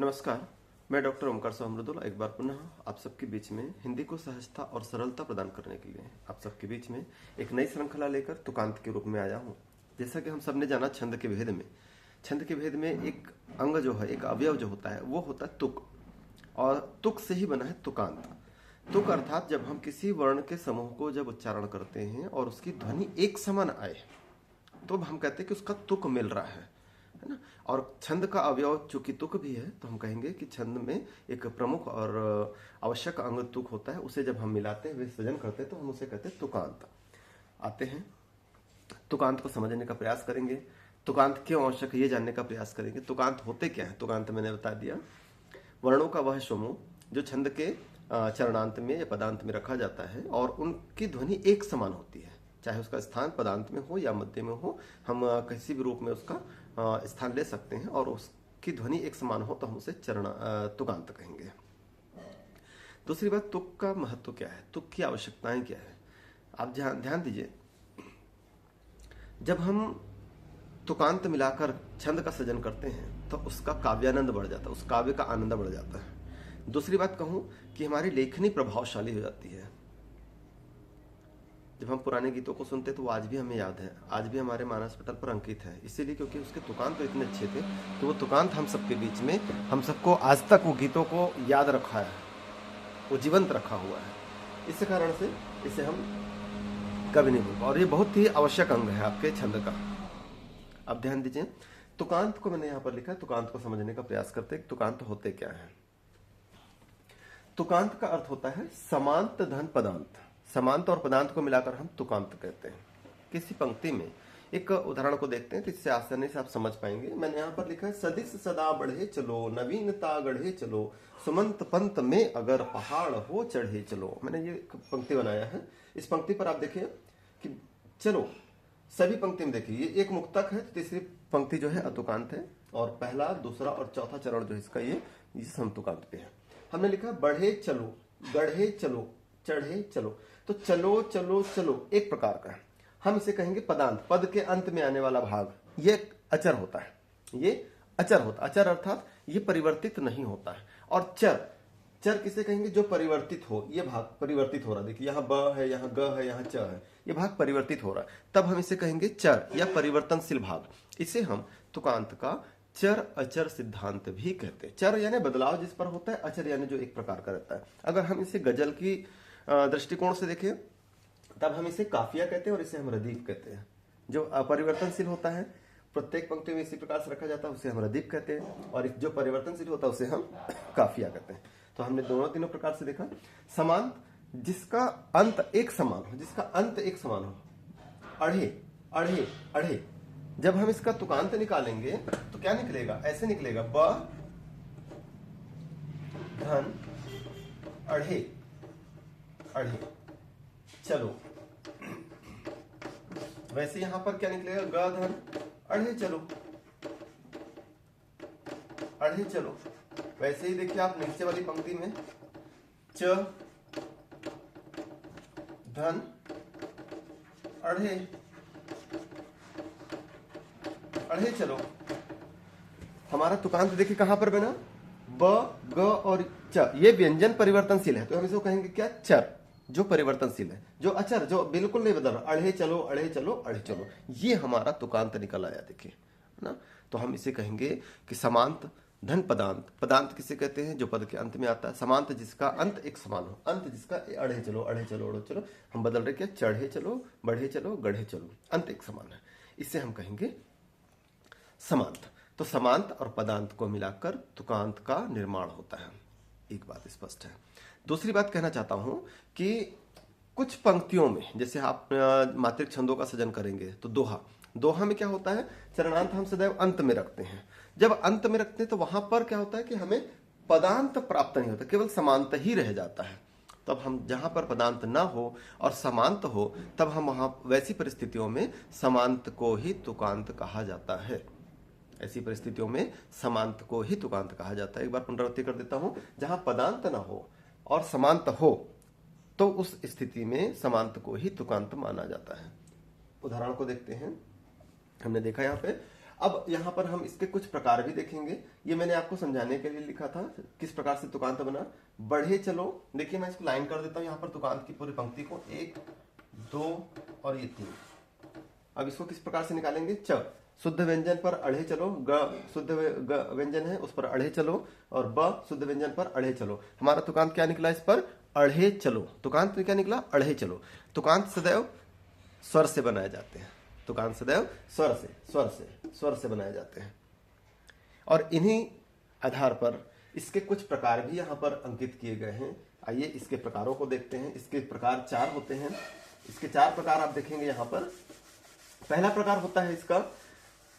नमस्कार, मैं डॉक्टर ओमकार सोहमरुदुल एक बार पुनः आप सबके बीच में हिंदी को सहजता और सरलता प्रदान करने के लिए आप सबके बीच में एक नई श्रृंखला लेकर तुकांत के रूप में आया हूँ। जैसा कि हम सब ने जाना, छंद के भेद में एक अंग जो है, एक अवयव जो होता है वो होता है तुक, और तुक से ही बना है तुकांत। तुक अर्थात जब हम किसी वर्ण के समूह को जब उच्चारण करते हैं और उसकी ध्वनि एक समान आए तो हम कहते हैं कि उसका तुक मिल रहा है ना। और छंद का अवयव चूंकि तुक भी है तो हम कहेंगे कि छंद में एक प्रमुख और आवश्यक अंग तुक होता है। उसे जब हम मिलाते हैं, विसर्जन करते हैं तो हम उसे कहते हैं तुकांत। आते हैं तुकांत को समझने का प्रयास करेंगे। तुकांत क्यों आवश्यक है ये जानने का प्रयास करेंगे। तुकांत होते क्या है? तुकांत मैंने बता दिया, वर्णों का वह समूह जो छंद के चरणांत में या पदांत में रखा जाता है और उनकी ध्वनि एक समान होती है, चाहे उसका स्थान पदांत में हो या मध्य में हो। हम किसी भी रूप में उसका स्थान ले सकते हैं और उसकी ध्वनि एक समान हो तो हम उसे तुकांत कहेंगे। दूसरी बात, तुक का महत्व क्या है, तुक की आवश्यकताएं क्या है। आप ध्यान दीजिए, जब हम तुकांत मिलाकर छंद का सृजन करते हैं तो उसका काव्यानंद बढ़ जाता है, उस काव्य का आनंद बढ़ जाता है। दूसरी बात कहूं कि हमारी लेखनी प्रभावशाली हो जाती है। जब हम पुराने गीतों को सुनते तो वो आज भी हमें याद है, आज भी हमारे मानस पटल पर अंकित है, इसीलिए क्योंकि उसके तुकांत तो इतने अच्छे थे कि वो तुकांत हम सबके बीच में, हम सबको आज तक वो गीतों को याद रखा है, वो जीवंत रखा हुआ है। इस कारण से इसे हम कभी नहीं भूल। और ये बहुत ही आवश्यक अंग है आपके छंद का। अब ध्यान दीजिए, तुकांत को मैंने यहाँ पर लिखा है, तुकांत को समझने का प्रयास करते हैं। तुकांत होते क्या है? तुकांत का अर्थ होता है समांत धन पदांत। समांत और पदांत को मिलाकर हम तुकांत कहते हैं। किसी पंक्ति में एक उदाहरण को देखते हैं तो इससे आसानी से आप समझ पाएंगे। मैंने यहाँ पर लिखा है, सदिश सदा बढ़े चलो, नवीनता गढ़े चलो, सुमंत पंत में अगर पहाड़ हो चढ़े चलो। मैंने ये पंक्ति बनाया है। इस पंक्ति पर आप देखिए कि चलो, सभी पंक्ति में देखिए, ये एक मुक्तक है तो तीसरी पंक्ति जो है अतुकांत है, और पहला, दूसरा और चौथा चरण जो है इसका ये समतुकांत पे है। हमने लिखा बढ़े चलो, गढ़े चलो, चढ़े चलो। तो चलो चलो चलो एक प्रकार का है, हम इसे कहेंगे पदांत। पद के अंत में आने वाला भाग ये अचर होता है, ये अचर होता है। अचर अर्थात ये परिवर्तित नहीं होता है। और चर किसे कहेंगे? जो परिवर्तित हो। ये भाग परिवर्तित हो रहा है, देखिए यहाँ ब है, यहाँ ग है, यहाँ च है, ये भाग परिवर्तित हो रहा है, तब हम इसे कहेंगे चर या परिवर्तनशील भाग। इसे हम तुकांत का चर अचर सिद्धांत भी कहते हैं। चर यानी बदलाव जिस पर होता है, अचर यानी जो एक प्रकार का रहता है। अगर हम इसे गजल की दृष्टिकोण से देखें तब हम इसे काफिया कहते हैं और इसे हम रदीफ कहते हैं। जो अपरिवर्तनशील होता है, प्रत्येक पंक्ति में इसी प्रकार से रखा जाता है, उसे हम रदीफ कहते हैं, और जो परिवर्तनशील होता है उसे हम काफिया कहते हैं। तो हमने तीनों प्रकार से देखा। समांत, जिसका अंत एक समान हो, जिसका अंत एक समान हो। अढ़े अढ़े अढ़े, जब हम इसका तुकांत निकालेंगे तो क्या निकलेगा? ऐसे निकलेगा, ब धन अढ़े अढ़े चलो। वैसे यहां पर क्या निकलेगा? ग धन अढ़े चलो, अढ़े चलो। वैसे ही देखिए आप नीचे वाली पंक्ति में च धन अढ़े अढ़े चलो। हमारा तुकांत देखिए कहां पर बना? ब, ग और च। ये व्यंजन परिवर्तनशील है तो हम इसको कहेंगे क्या? चर, जो परिवर्तनशील है, जो अचर, जो बिल्कुल नहीं बदल रहा। अढ़े चलो अढ़े चलो अढ़े चलो, ये हमारा तुकांत निकल आया, देखिए ना। तो हम इसे कहेंगे कि समांत धन पदांत। पदांत किसे कहते हैं? जो पद के अंत में आता है। समांत, जिसका अंत एक समान हो, अंत जिसका अढ़े चलो अढ़े चलो अढ़े चलो, हम बदल रहे क्या? चढ़े चलो, बढ़े चलो, गढ़े चलो, अंत एक समान है, इसे हम कहेंगे समांत। तो समांत और पदांत को मिलाकर तुकांत का निर्माण होता है। एक बात स्पष्ट है। दूसरी बात कहना चाहता हूं कि कुछ पंक्तियों में, जैसे आप मात्रिक छंदों का सृजन करेंगे तो दोहा में क्या होता है? चरणांत हम सदैव अंत में रखते हैं। जब अंत में रखते हैं तो वहां पर क्या होता है कि हमें पदांत प्राप्त नहीं होता, केवल समांत ही रह जाता है। तब हम जहां पर पदांत ना हो और समांत हो, तब हम वहां वैसी परिस्थितियों में समांत को ही तुकांत कहा जाता है। ऐसी परिस्थितियों में समांत को ही तुकांत कहा जाता है। एक बार पुनरावृत्ति कर देता हूं, जहां पदांत ना हो और समांत हो तो उस स्थिति में समांत को ही तुकांत माना जाता है। उदाहरण को देखते हैं। हमने देखा यहाँ पे अब यहाँ पर हम इसके कुछ प्रकार भी देखेंगे। ये मैंने आपको समझाने के लिए लिखा था किस प्रकार से तुकांत बना। बढ़े चलो, देखिए मैं इसको लाइन कर देता हूँ यहाँ पर तुकांत की पूरी पंक्ति को, 1 2 और ये 3। अब इसको किस प्रकार से निकालेंगे। च शुद्ध व्यंजन पर अढ़े चलो, ग शुद्ध व्यंजन है उस पर अढ़े चलो, और ब शुद्ध व्यंजन पर अढ़े चलो। हमारा तुकांत क्या निकला इस पर, अढ़े चलो। तुकांत क्या निकला, अढ़े चलो। तुकांत सदैव स्वर से बनाए जाते हैं, तुकांत सदैव स्वर से बनाए जाते हैं। और इन्हीं आधार पर इसके कुछ प्रकार भी यहाँ पर अंकित किए गए हैं। आइए इसके प्रकारों को देखते हैं। इसके प्रकार 4 होते हैं। इसके 4 प्रकार आप देखेंगे यहाँ पर। पहला प्रकार होता है इसका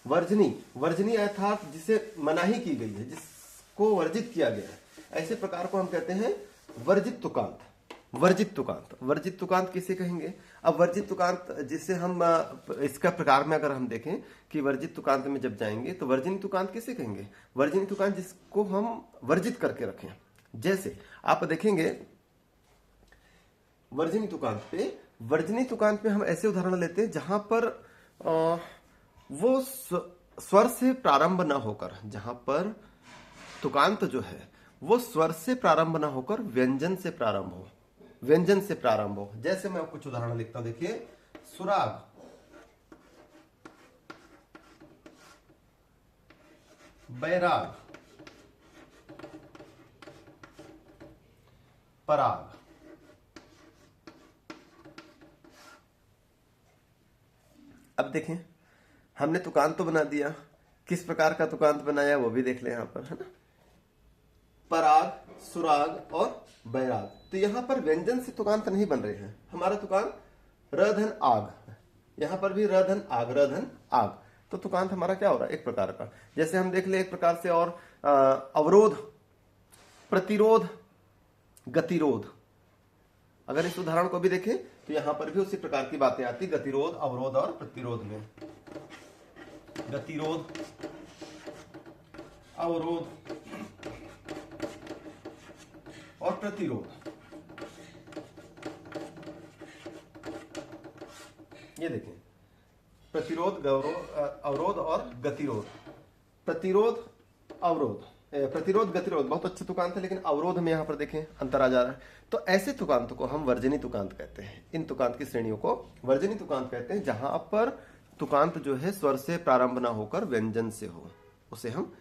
वर्जनी। वर्जनी अर्थात जिसे मनाही की गई है, जिसको वर्जित किया गया है, ऐसे प्रकार को हम कहते हैं वर्जित तुकांत। वर्जित तुकांत, वर्जित तुकांत किसे कहेंगे। अब वर्जित तुकांत जिसे हम इसका प्रकार में अगर हम देखें कि वर्जित तुकांत में जब जाएंगे तो वर्जनी तुकांत किसे कहेंगे। वर्जनी तुकांत जिसको हम वर्जित करके रखें। जैसे आप देखेंगे वर्जनी तुकांत पे हम ऐसे उदाहरण लेते हैं जहां पर वो स्वर से प्रारंभ ना होकर, जहां पर तुकांत जो है वो स्वर से प्रारंभ ना होकर व्यंजन से प्रारंभ हो। जैसे मैं कुछ उदाहरण लिखता हूं, देखिए सुराग, बैराग, पराग। अब देखें हमने तुकांत तो बना दिया, किस प्रकार का तुकांत बनाया वो भी देख लें यहाँ पर, है ना। पराग, सुराग और बैराग। तो यहाँ पर व्यंजन से तुकांत नहीं बन रहे हैं। हमारा तुकांत रधन आग, यहाँ पर भी रधन आग। तो तुकांत हमारा क्या हो रहा है, एक प्रकार का। जैसे हम देख ले एक प्रकार से और अवरोध, प्रतिरोध, गतिरोध। अगर इस उदाहरण को भी देखें तो यहां पर भी उसी प्रकार की बातें आती, गतिरोध, अवरोध और प्रतिरोध में। गतिरोध, अवरोध और प्रतिरोध, ये देखें प्रतिरोध, अवरोध और गतिरोध। प्रतिरोध, अवरोध, प्रतिरोध, गतिरोध बहुत अच्छे तुकांत है, लेकिन अवरोध में यहां पर देखें अंतर आ जा रहा है। तो ऐसे तुकांत को हम वर्जनी तुकांत कहते हैं। इन तुकांत की श्रेणियों को वर्जनी तुकांत कहते हैं, जहां पर तुकांत जो है स्वर से प्रारंभ ना होकर व्यंजन से हो, उसे हम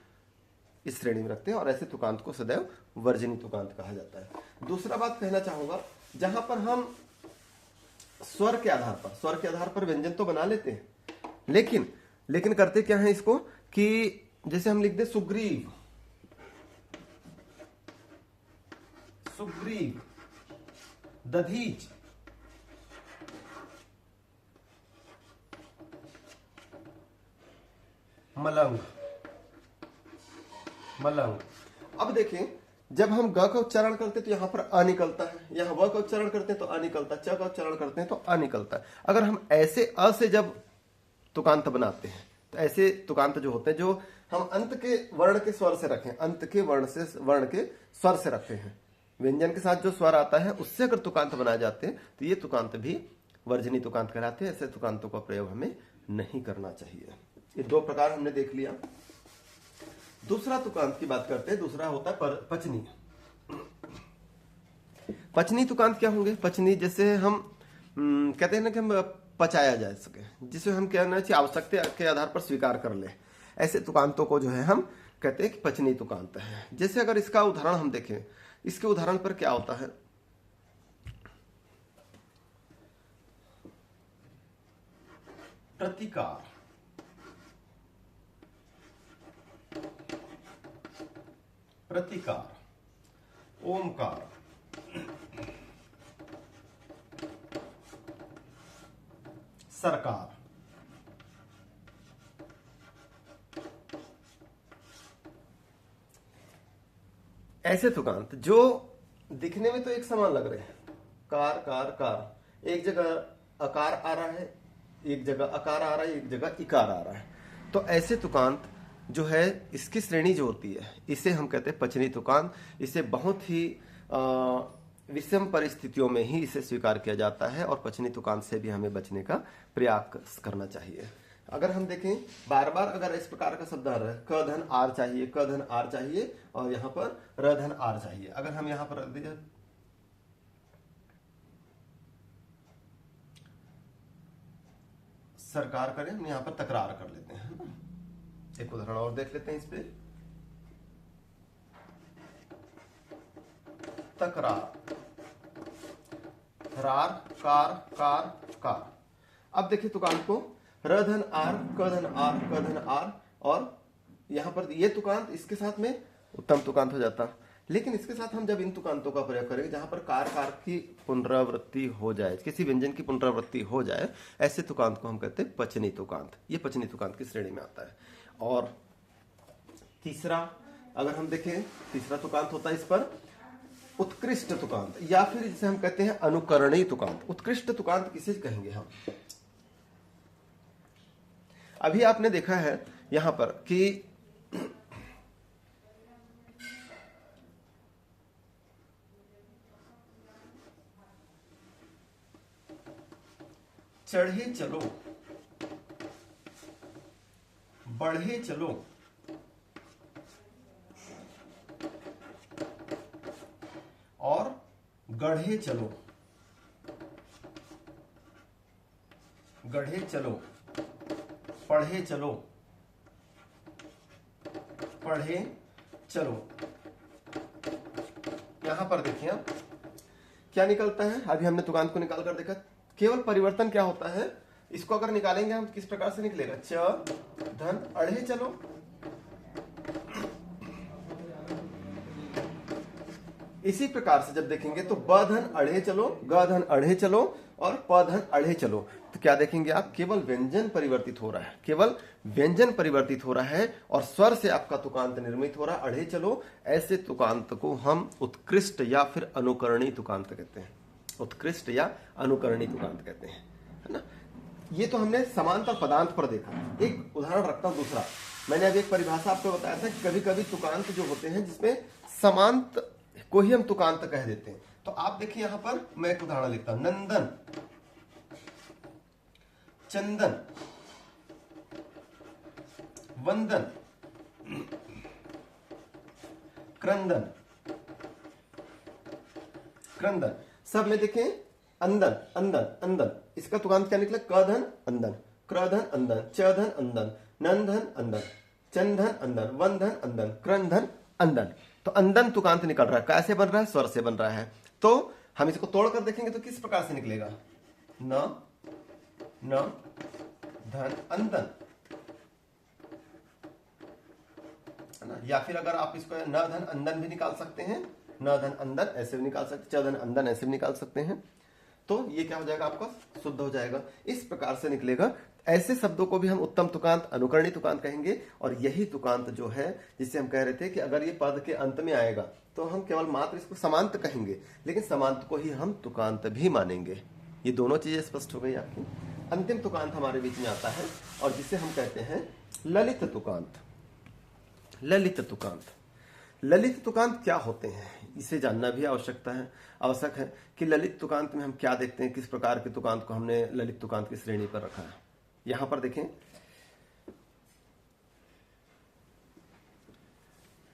इस श्रेणी में रखते हैं। और ऐसे तुकांत को सदैव वर्जनी तुकांत कहा जाता है। दूसरा बात कहना चाहूंगा, जहां पर हम स्वर के आधार पर व्यंजन तो बना लेते हैं, लेकिन करते क्या है इसको, कि जैसे हम लिख दे सुग्रीव, दधीच, मलंग। अब देखें जब हम ग का उच्चारण करते हैं तो यहां पर अ निकलता है, यहां व का उच्चारण करते हैं तो अ निकलता है, च का उच्चारण करते हैं तो अ निकलता है। अगर हम ऐसे अ से जब तुकांत बनाते हैं तो ऐसे तुकांत जो होते हैं, जो हम अंत के वर्ण के स्वर से रखें, अंत के वर्ण के स्वर से रखते हैं, व्यंजन के साथ जो स्वर आता है उससे अगर तुकांत बनाए जाते हैं तो ये तुकांत भी वर्जनी तुकांत कहलाते हैं। ऐसे तुकांतों का प्रयोग हमें नहीं करना चाहिए। ये 2 प्रकार हमने देख लिया। दूसरा तुकांत की बात करते हैं। दूसरा होता है पचनी। पचनी तुकांत क्या होंगे। पचनी जैसे हम कहते हैं ना कि हम पचाया जा सके, जिसे हम कहना चाहिए आवश्यकता के आधार पर स्वीकार कर ले, ऐसे तुकांतों को जो है हम कहते हैं कि पचनी तुकांत है। जैसे अगर इसका उदाहरण हम देखें, इसके उदाहरण पर क्या होता है, प्रतिकार, ओमकार, सरकार। ऐसे तुकांत जो दिखने में तो एक समान लग रहे हैं, कार, एक जगह अकार आ रहा है, एक जगह अकार आ रहा है, एक जगह इकार आ रहा है। तो ऐसे तुकांत जो है, इसकी श्रेणी जो होती है, इसे हम कहते हैं पचनी तुकांत। इसे बहुत ही विषम परिस्थितियों में ही इसे स्वीकार किया जाता है और पचनी तुकांत से भी हमें बचने का प्रयास करना चाहिए। अगर हम देखें बार बार अगर इस प्रकार का शब्द आ रहा है, क धन आर चाहिए, क धन आर चाहिए, और यहाँ पर र धन आर चाहिए। अगर हम यहाँ पर रख दीजिए सरकार करें, हम यहाँ पर तकरार कर लेते हैं, है ना। एक उदाहरण और देख लेते हैं इस पे, तकरार, रार कार कार कार। अब देखिए तुकांत को, र धन आर, क धन आर, क धन आर, और यहां पर ये तुकांत इसके साथ में उत्तम तुकांत हो जाता। लेकिन इसके साथ हम जब इन तुकांतों का प्रयोग करेंगे जहां पर कार कार की पुनरावृत्ति हो जाए, किसी व्यंजन की पुनरावृत्ति हो जाए, ऐसे तुकांत को हम कहते हैं पचनी तुकांत। ये पचनी तुकांत की श्रेणी में आता है। और तीसरा अगर हम देखें, तीसरा तुकांत होता है इस पर उत्कृष्ट तुकांत, या फिर जिसे हम कहते हैं अनुकरणीय तुकांत। उत्कृष्ट तुकांत किसे कहेंगे हम? अभी आपने देखा है यहां पर कि चढ़े चलो, बढ़े चलो, और गढ़े चलो, गढ़े चलो, पढ़े चलो, पढ़े चलो। यहां पर देखिए आप क्या निकलता है। अभी हमने तुकांत को निकाल कर देखा, केवल परिवर्तन क्या होता है, इसको अगर निकालेंगे हम किस प्रकार से निकलेगा, च धन अढ़े चलो, इसी प्रकार से जब देखेंगे तो ब धन अढ़े चलो, ग धन अढ़े चलो, और प धन अढ़े चलो। तो क्या देखेंगे आप, केवल व्यंजन परिवर्तित हो रहा है, केवल व्यंजन परिवर्तित हो रहा है, और स्वर से आपका तुकांत निर्मित हो रहा है, अढ़े चलो। ऐसे तुकांत को हम उत्कृष्ट या फिर अनुकरणीय तुकांत कहते हैं, उत्कृष्ट या अनुकरणीय तुकांत कहते हैं, है ना। ये तो हमने समांत और पदांत पर देखा। एक उदाहरण रखता हूं दूसरा। मैंने अभी एक परिभाषा आपको बताया था कि कभी कभी तुकांत जो होते हैं जिसमें समांत को ही हम तुकांत कह देते हैं। तो आप देखिए यहां पर मैं एक उदाहरण लिखता हूं, नंदन, चंदन, वंदन, क्रंदन, क्रंदन। सब में देखें अंदन, अंदन, अंदन। इसका तुकांत क्या निकला, क धन अंदन, क्र धन अंदन, च धन अंदन, नन धन अंदन, चन धन अंदन, वन धन अंदन, क्रन धन अंदन। तो अंदन तुकांत निकल रहा है। कैसे बन रहा है, स्वर से बन रहा है। तो हम इसको तोड़कर देखेंगे तो किस प्रकार से निकलेगा, न न धन अंदन, है ना। या फिर अगर आप इसको न धन अंदन भी निकाल सकते हैं, न धन अंदन ऐसे भी निकाल सकते, च धन अंदन ऐसे भी निकाल सकते हैं। तो ये क्या हो जाएगा, आपका शुद्ध हो जाएगा। इस प्रकार से निकलेगा। ऐसे शब्दों को भी हम उत्तम तुकांत, अनुकरणीय तुकांत कहेंगे। और यही तुकांत जो है जिससे हम कह रहे थे कि अगर ये पद के अंत में आएगा तो हम केवल मात्र इसको समांत कहेंगे, लेकिन समांत को ही हम तुकांत भी मानेंगे। ये दोनों चीजें स्पष्ट हो गई आपकी। अंतिम तुकांत हमारे बीच में आता है और जिसे हम कहते हैं ललित तुकांत। ललित तुकांत, ललित तुकांत क्या होते हैं, इसे जानना भी आवश्यक है कि ललित तुकांत में हम क्या देखते हैं, किस प्रकार के तुकांत को हमने ललित तुकांत की श्रेणी पर रखा है। यहां पर देखें,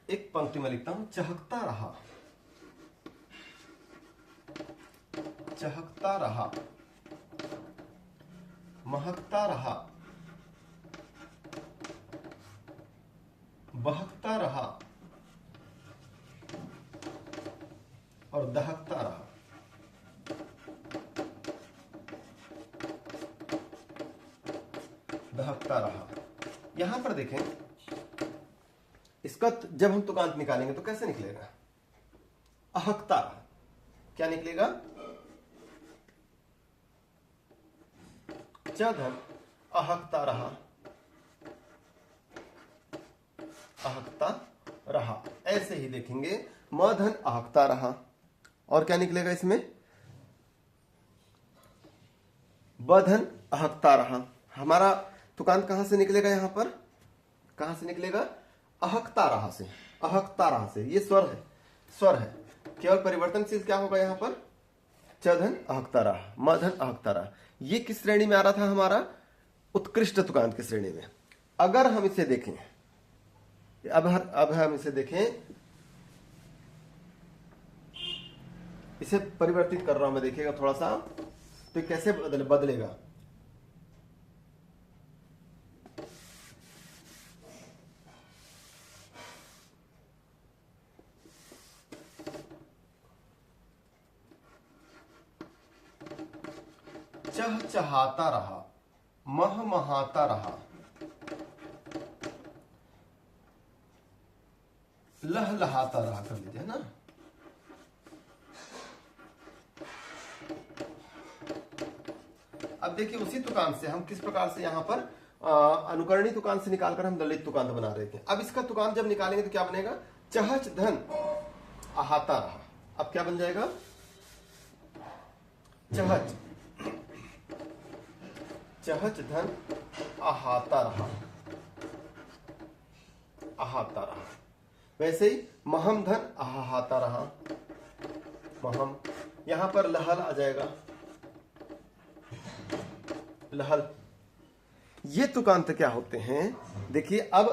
एक पंक्ति में लिखता हूं, चहकता रहा, चहकता रहा, महकता रहा, बहकता रहा, और दहकता रहा। दहकता रहा। यहां पर देखें, इसका जब हम तुकांत निकालेंगे तो कैसे निकलेगा, अहकता रहा। क्या निकलेगा, च धन अहकता रहा, अहकता रहा। ऐसे ही देखेंगे, म धन अहकता रहा, और क्या निकलेगा इसमें, ब धन अहकता रहा। हमारा तुकांत कहां से निकलेगा, यहां पर कहां से निकलेगा, अहकता रहा से, अहकता रहा से। ये स्वर है, स्वर है, केवल परिवर्तनशील क्या होगा यहां पर, च धन अहकता रहा, म धन अहकता रहा। ये किस श्रेणी में आ रहा था हमारा, उत्कृष्ट तुकांत की श्रेणी में। अगर हम इसे देखें, अब हम इसे देखें, इसे परिवर्तित कर रहा हूं मैं, देखिएगा थोड़ा सा, तो कैसे बदलेगा। चहचहाता रहा, महमहाता रहा, लहलहाता रहा कर लीजिए, है ना। अब देखिए उसी तुकांत से हम किस प्रकार से यहां पर अनुकरणी तुकांत से निकालकर हम ललित तुकांत बना रहे थे। अब इसका तुकांत जब निकालेंगे तो क्या बनेगा, चहच धन आहाता रहा। अब क्या बन जाएगा, चहच चहच धन आहाता रहा, आहाता रहा। वैसे ही महम धन आहाता रहा, महम। यहां पर लहल आ जाएगा, लहल। ये तुकांत क्या होते हैं, देखिए अब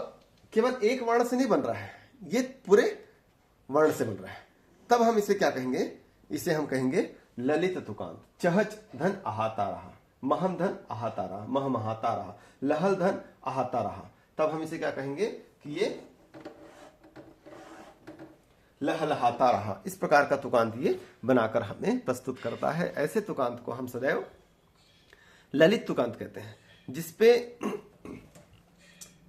केवल एक वर्ण से नहीं बन रहा है, ये पूरे वर्ण से बन रहा है। तब हम इसे क्या कहेंगे, इसे हम कहेंगे ललित तुकांत। चहच धन आहाता रहा, महम धन आहाता रहा, महमहाता रहा, लहल धन आहाता रहा। तब हम इसे क्या कहेंगे कि ये लहलहाता रहा। इस प्रकार का तुकांत ये बनाकर हमें प्रस्तुत करता है। ऐसे तुकांत को हम सदैव ललित तुकांत कहते हैं, जिसपे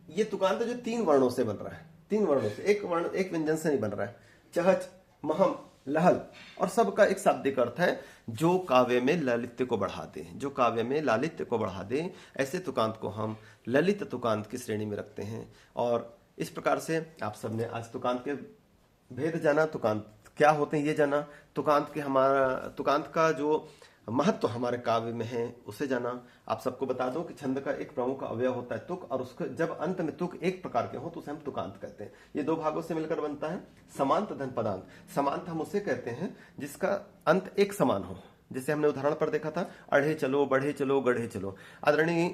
ये तुकांत जो 3 वर्णों से बन रहा है, 3 वर्णों से, एक वर्ण एक व्यंजन से नहीं बन रहा है। चहच, महम, लहल, और सबका एक शाब्दिक अर्थ है जो काव्य में ललित्य को बढ़ा दे, जो काव्य में लालित्य को बढ़ा दे। ऐसे तुकांत को हम ललित तुकांत की श्रेणी में रखते हैं। और इस प्रकार से आप सबने आज तुकांत के भेद जाना, तुकांत क्या होते हैं ये जाना, तुकांत के हमारा तुकांत का जो महत्व हमारे काव्य में है उसे जाना। आप सबको बता दो कि छंद का एक प्रमुख अवयव होता है तुक, और उसके जब अंत में तुक एक प्रकार के हो तो उसे हम तुकांत कहते हैं। ये 2 भागों से मिलकर बनता है। समांत धन पदांत, समांत हम उसे कहते हैं जिसका अंत एक समान हो। जैसे हमने उदाहरण पर देखा था, अढ़े चलो, बढ़े चलो, गढ़े चलो। आदरणीय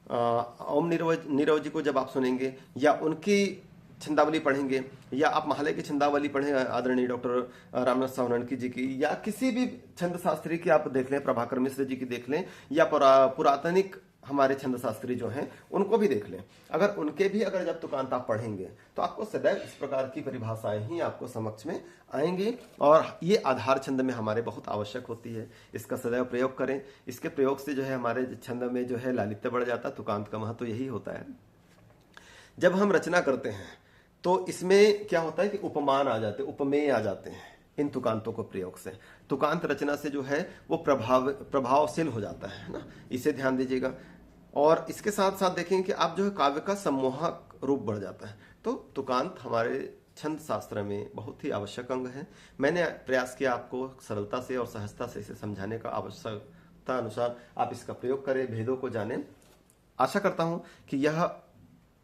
ओम नीरव जी को जब आप सुनेंगे या उनकी छंदावली पढ़ेंगे, या आप महालय की छंदावली पढ़ें आदरणीय डॉक्टर रामनाथ सावनकी जी की, या किसी भी छंद शास्त्री की आप देख लें, प्रभाकर मिश्र जी की देख लें, या पुरातनिक हमारे छंद शास्त्री जो हैं उनको भी देख लें। अगर उनके भी अगर जब तुकांत आप पढ़ेंगे तो आपको सदैव इस प्रकार की परिभाषाएं ही आपको समक्ष में आएंगी, और ये आधार छंद में हमारे बहुत आवश्यक होती है। इसका सदैव प्रयोग करें। इसके प्रयोग से जो है हमारे छंद में जो है लालित्य बढ़ जाता है। तुकांत का महत्व यही होता है। जब हम रचना करते हैं तो इसमें क्या होता है कि उपमान आ जाते हैं, उपमेय आ जाते हैं इन तुकांतों को प्रयोग से। तुकांत रचना से जो है वो प्रभावशील हो जाता है ना, इसे ध्यान दीजिएगा। और इसके साथ साथ देखेंगे कि आप जो है काव्य का सम्मोहक रूप बढ़ जाता है। तो तुकांत हमारे छंद शास्त्र में बहुत ही आवश्यक अंग है। मैंने प्रयास किया आपको सरलता से और सहजता से इसे समझाने का। आवश्यकता अनुसार आप इसका प्रयोग करें, भेदों को जानें। आशा करता हूं कि यह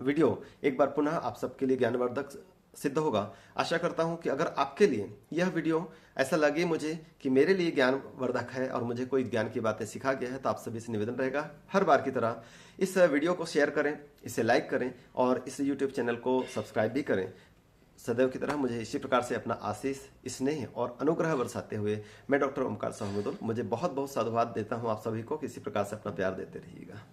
वीडियो एक बार पुनः आप सबके लिए ज्ञानवर्धक सिद्ध होगा। आशा करता हूं कि अगर आपके लिए यह वीडियो ऐसा लगे मुझे कि मेरे लिए ज्ञानवर्धक है और मुझे कोई ज्ञान की बातें सिखा गया है, तो आप सभी से निवेदन रहेगा हर बार की तरह इस वीडियो को शेयर करें, इसे लाइक करें और इस यूट्यूब चैनल को सब्सक्राइब भी करें। सदैव की तरह मुझे इसी प्रकार से अपना आशीष, स्नेह और अनुग्रह बरसाते हुए मैं डॉक्टर ओमकार साहू मुदुल मुझे बहुत बहुत साधुवाद देता हूं आप सभी को। किसी प्रकार से अपना प्यार देते रहिएगा।